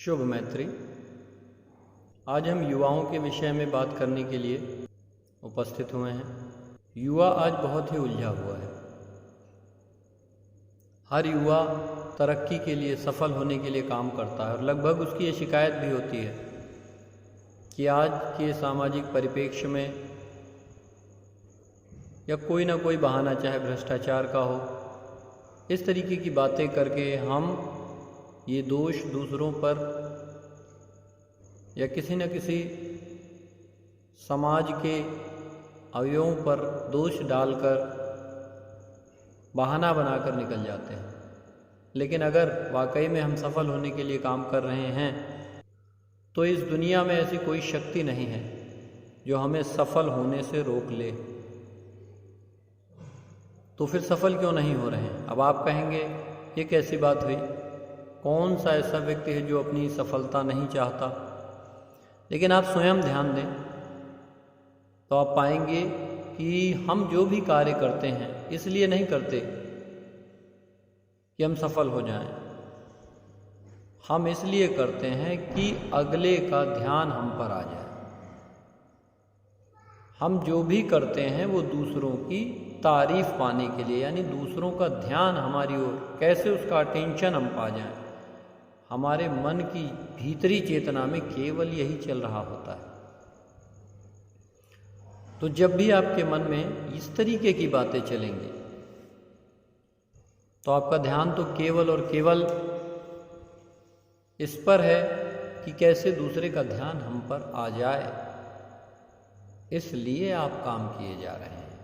शुभ मैत्री। आज हम युवाओं के विषय में बात करने के लिए उपस्थित हुए हैं। युवा आज बहुत ही उलझा हुआ है। हर युवा तरक्की के लिए, सफल होने के लिए काम करता है और लगभग उसकी ये शिकायत भी होती है कि आज के सामाजिक परिप्रेक्ष्य में या कोई ना कोई बहाना, चाहे भ्रष्टाचार का हो, इस तरीके की बातें करके हम ये दोष दूसरों पर या किसी न किसी समाज के अवयवों पर दोष डालकर बहाना बनाकर निकल जाते हैं। लेकिन अगर वाकई में हम सफल होने के लिए काम कर रहे हैं तो इस दुनिया में ऐसी कोई शक्ति नहीं है जो हमें सफल होने से रोक ले। तो फिर सफल क्यों नहीं हो रहे हैं? अब आप कहेंगे ये कैसी बात हुई, कौन सा ऐसा व्यक्ति है जो अपनी सफलता नहीं चाहता? लेकिन आप स्वयं ध्यान दें तो आप पाएंगे कि हम जो भी कार्य करते हैं इसलिए नहीं करते कि हम सफल हो जाएं। हम इसलिए करते हैं कि अगले का ध्यान हम पर आ जाए। हम जो भी करते हैं वो दूसरों की तारीफ पाने के लिए, यानी दूसरों का ध्यान हमारी ओर, कैसे उसका अटेंशन हम पा जाएं। हमारे मन की भीतरी चेतना में केवल यही चल रहा होता है। तो जब भी आपके मन में इस तरीके की बातें चलेंगी तो आपका ध्यान तो केवल और केवल इस पर है कि कैसे दूसरे का ध्यान हम पर आ जाए, इसलिए आप काम किए जा रहे हैं।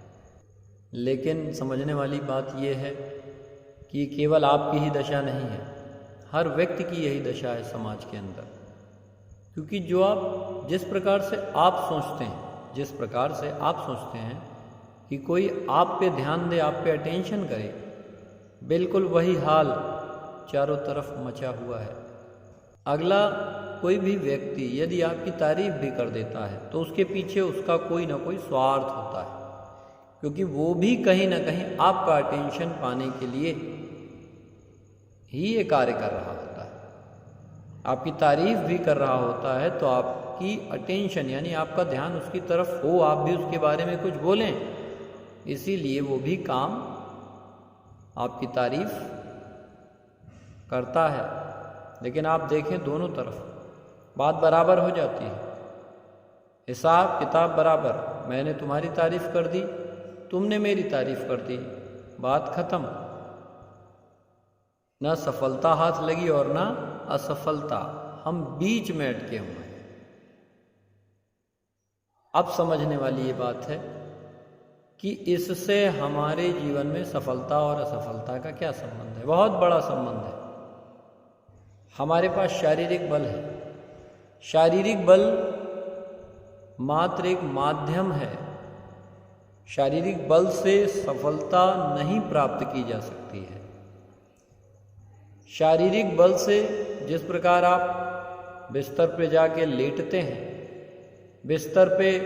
लेकिन समझने वाली बात यह है कि केवल आपकी ही दशा नहीं है, हर व्यक्ति की यही दशा है समाज के अंदर। क्योंकि जिस प्रकार से आप सोचते हैं कि कोई आप पे ध्यान दे, आप पे अटेंशन करे, बिल्कुल वही हाल चारों तरफ मचा हुआ है। अगला कोई भी व्यक्ति यदि आपकी तारीफ भी कर देता है तो उसके पीछे उसका कोई ना कोई स्वार्थ होता है, क्योंकि वो भी कहीं ना कहीं आपका अटेंशन पाने के लिए ही ये कार्य कर रहा होता है। आपकी तारीफ भी कर रहा होता है तो आपकी अटेंशन, यानी आपका ध्यान उसकी तरफ हो, आप भी उसके बारे में कुछ बोलें, इसीलिए वो भी काम आपकी तारीफ करता है। लेकिन आप देखें दोनों तरफ बात बराबर हो जाती है, हिसाब किताब बराबर। मैंने तुम्हारी तारीफ कर दी, तुमने मेरी तारीफ कर दी, बात खत्म। ना सफलता हाथ लगी और ना असफलता, हम बीच में अटके हुए हैं। अब समझने वाली ये बात है कि इससे हमारे जीवन में सफलता और असफलता का क्या संबंध है। बहुत बड़ा संबंध है। हमारे पास शारीरिक बल है। शारीरिक बल मात्र एक माध्यम है। शारीरिक बल से सफलता नहीं प्राप्त की जा सकती है। शारीरिक बल से, जिस प्रकार आप बिस्तर पे जाके लेटते हैं, बिस्तर पे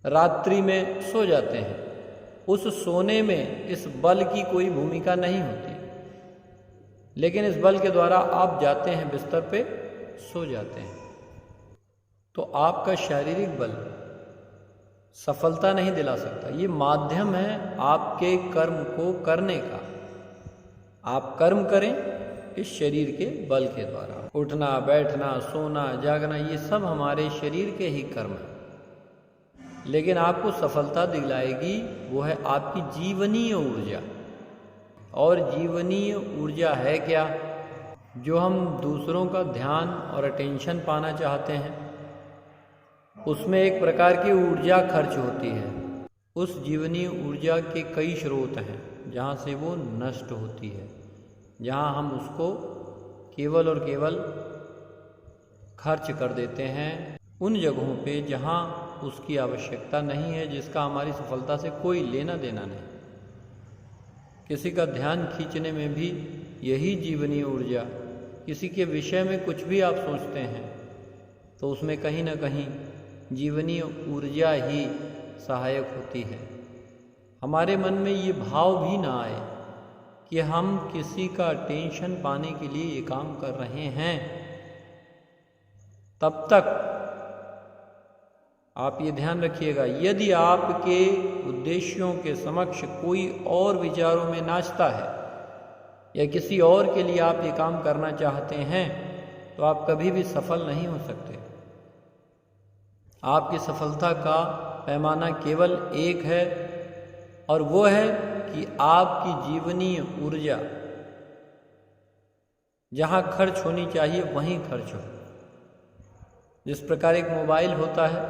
रात्रि में सो जाते हैं, उस सोने में इस बल की कोई भूमिका नहीं होती। लेकिन इस बल के द्वारा आप जाते हैं बिस्तर पे, सो जाते हैं। तो आपका शारीरिक बल सफलता नहीं दिला सकता। ये माध्यम है आपके कर्म को करने का। आप कर्म करें इस शरीर के बल के द्वारा। उठना, बैठना, सोना, जागना, ये सब हमारे शरीर के ही कर्म हैं। लेकिन आपको सफलता दिलाएगी वो है आपकी जीवनीय ऊर्जा। और जीवनीय ऊर्जा है क्या? जो हम दूसरों का ध्यान और अटेंशन पाना चाहते हैं, उसमें एक प्रकार की ऊर्जा खर्च होती है। उस जीवनीय ऊर्जा के कई स्रोत हैं जहाँ से वो नष्ट होती है, जहाँ हम उसको केवल और केवल खर्च कर देते हैं उन जगहों पे जहाँ उसकी आवश्यकता नहीं है, जिसका हमारी सफलता से कोई लेना देना नहीं। किसी का ध्यान खींचने में भी यही जीवनीय ऊर्जा, किसी के विषय में कुछ भी आप सोचते हैं तो उसमें कहीं ना कहीं जीवनीय ऊर्जा ही सहायक होती है। हमारे मन में ये भाव भी ना आए कि हम किसी का टेंशन पाने के लिए ये काम कर रहे हैं, तब तक आप ये ध्यान रखिएगा, यदि आपके उद्देश्यों के समक्ष कोई और विचारों में नाचता है या किसी और के लिए आप ये काम करना चाहते हैं, तो आप कभी भी सफल नहीं हो सकते। आपकी सफलता का पैमाना केवल एक है, और वो है कि आपकी जीवनीय ऊर्जा जहाँ खर्च होनी चाहिए वहीं खर्च हो। जिस प्रकार एक मोबाइल होता है,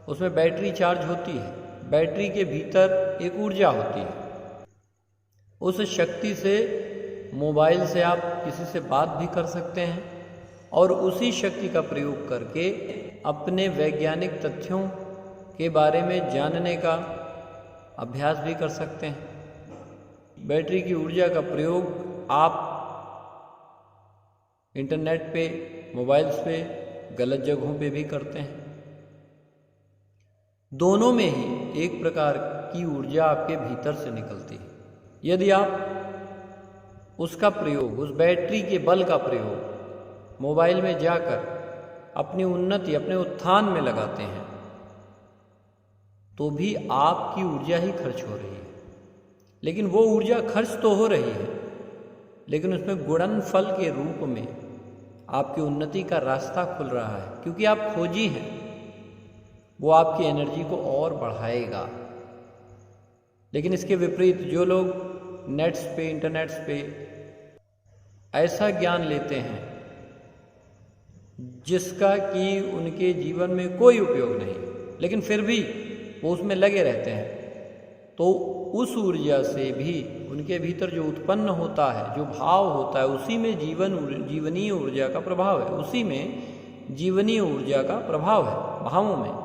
उसमें बैटरी चार्ज होती है, बैटरी के भीतर एक ऊर्जा होती है। उस शक्ति से मोबाइल से आप किसी से बात भी कर सकते हैं और उसी शक्ति का प्रयोग करके अपने वैज्ञानिक तथ्यों के बारे में जानने का अभ्यास भी कर सकते हैं। बैटरी की ऊर्जा का प्रयोग आप इंटरनेट पे, मोबाइल्स पे, गलत जगहों पे भी करते हैं। दोनों में ही एक प्रकार की ऊर्जा आपके भीतर से निकलती है। यदि आप उसका प्रयोग, उस बैटरी के बल का प्रयोग मोबाइल में जाकर अपनी उन्नति, अपने उत्थान में लगाते हैं, तो भी आपकी ऊर्जा ही खर्च हो रही है। लेकिन वो ऊर्जा खर्च तो हो रही है, लेकिन उसमें गुणनफल के रूप में आपकी उन्नति का रास्ता खुल रहा है, क्योंकि आप खोजी हैं। वो आपकी एनर्जी को और बढ़ाएगा। लेकिन इसके विपरीत जो लोग नेट्स पे, इंटरनेट्स पे ऐसा ज्ञान लेते हैं जिसका कि उनके जीवन में कोई उपयोग नहीं, लेकिन फिर भी वो उसमें लगे रहते हैं, तो उस ऊर्जा से भी उनके भीतर जो उत्पन्न होता है, जो भाव होता है, उसी में जीवनीय ऊर्जा का प्रभाव है। उसी में जीवनीय ऊर्जा का प्रभाव है, भावों में।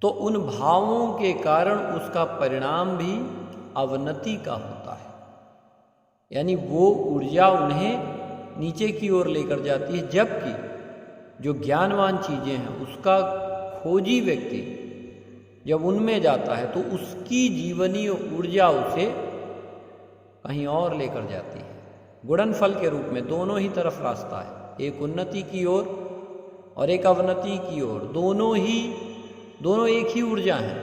तो उन भावों के कारण उसका परिणाम भी अवनति का होता है, यानी वो ऊर्जा उन्हें नीचे की ओर लेकर जाती है। जबकि जो ज्ञानवान चीज़ें हैं, उसका खोजी व्यक्ति जब उनमें जाता है तो उसकी जीवनीय ऊर्जा उसे कहीं और लेकर जाती है। गुणनफल के रूप में दोनों ही तरफ रास्ता है, एक उन्नति की ओर और एक अवनति की ओर। दोनों एक ही ऊर्जा हैं,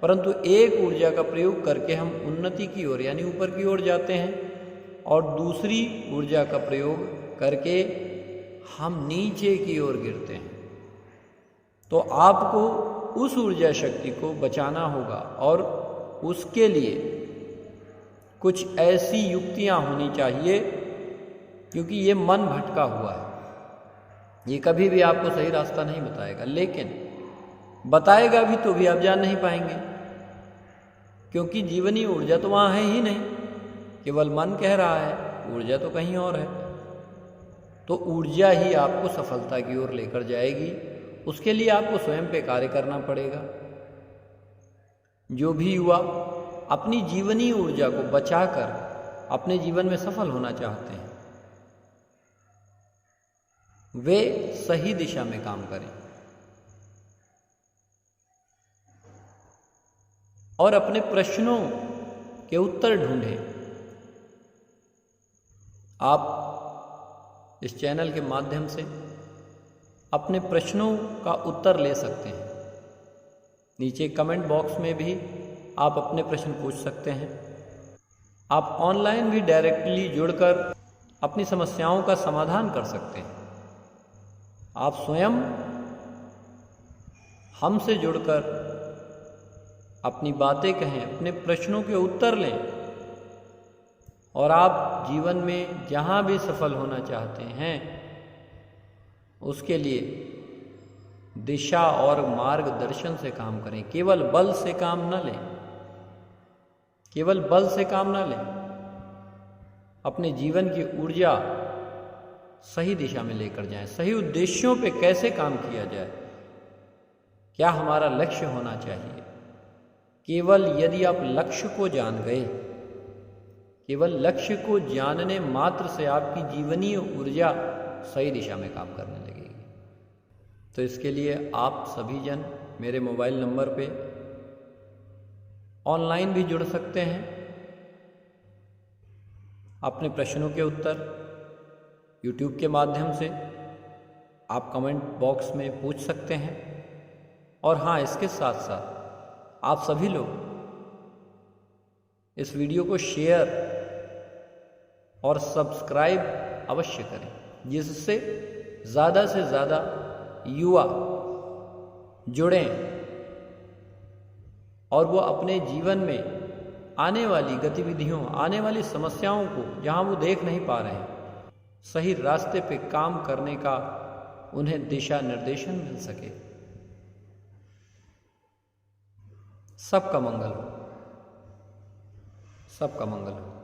परंतु एक ऊर्जा का प्रयोग करके हम उन्नति की ओर यानी ऊपर की ओर जाते हैं, और दूसरी ऊर्जा का प्रयोग करके हम नीचे की ओर गिरते हैं। तो आपको उस ऊर्जा शक्ति को बचाना होगा, और उसके लिए कुछ ऐसी युक्तियां होनी चाहिए, क्योंकि ये मन भटका हुआ है। ये कभी भी आपको सही रास्ता नहीं बताएगा, लेकिन बताएगा भी तो भी आप जान नहीं पाएंगे, क्योंकि जीवनी ऊर्जा तो वहाँ है ही नहीं, केवल मन कह रहा है, ऊर्जा तो कहीं और है। तो ऊर्जा ही आपको सफलता की ओर लेकर जाएगी। उसके लिए आपको स्वयं पे कार्य करना पड़ेगा। जो भी युवा अपनी जीवनी ऊर्जा को बचाकर अपने जीवन में सफल होना चाहते हैं, वे सही दिशा में काम करें और अपने प्रश्नों के उत्तर ढूंढें। आप इस चैनल के माध्यम से अपने प्रश्नों का उत्तर ले सकते हैं। नीचे कमेंट बॉक्स में भी आप अपने प्रश्न पूछ सकते हैं। आप ऑनलाइन भी डायरेक्टली जुड़कर अपनी समस्याओं का समाधान कर सकते हैं। आप स्वयं हमसे जुड़कर अपनी बातें कहें, अपने प्रश्नों के उत्तर लें, और आप जीवन में जहाँ भी सफल होना चाहते हैं उसके लिए दिशा और मार्गदर्शन से काम करें। केवल बल से काम न लें, केवल बल से काम न लें। अपने जीवन की ऊर्जा सही दिशा में लेकर जाएं। सही उद्देश्यों पे कैसे काम किया जाए, क्या हमारा लक्ष्य होना चाहिए। केवल यदि आप लक्ष्य को जान गए, केवल लक्ष्य को जानने मात्र से आपकी जीवनीय ऊर्जा सही दिशा में काम करने लगेगी। तो इसके लिए आप सभी जन मेरे मोबाइल नंबर पे ऑनलाइन भी जुड़ सकते हैं। अपने प्रश्नों के उत्तर YouTube के माध्यम से आप कमेंट बॉक्स में पूछ सकते हैं। और हाँ, इसके साथ साथ आप सभी लोग इस वीडियो को शेयर और सब्सक्राइब अवश्य करें, जिससे ज़्यादा से ज़्यादा युवा जुड़ें और वो अपने जीवन में आने वाली गतिविधियों, आने वाली समस्याओं को जहाँ वो देख नहीं पा रहे हैं, सही रास्ते पे काम करने का उन्हें दिशा निर्देशन मिल सके। सबका मंगल हो, सबका मंगल हो।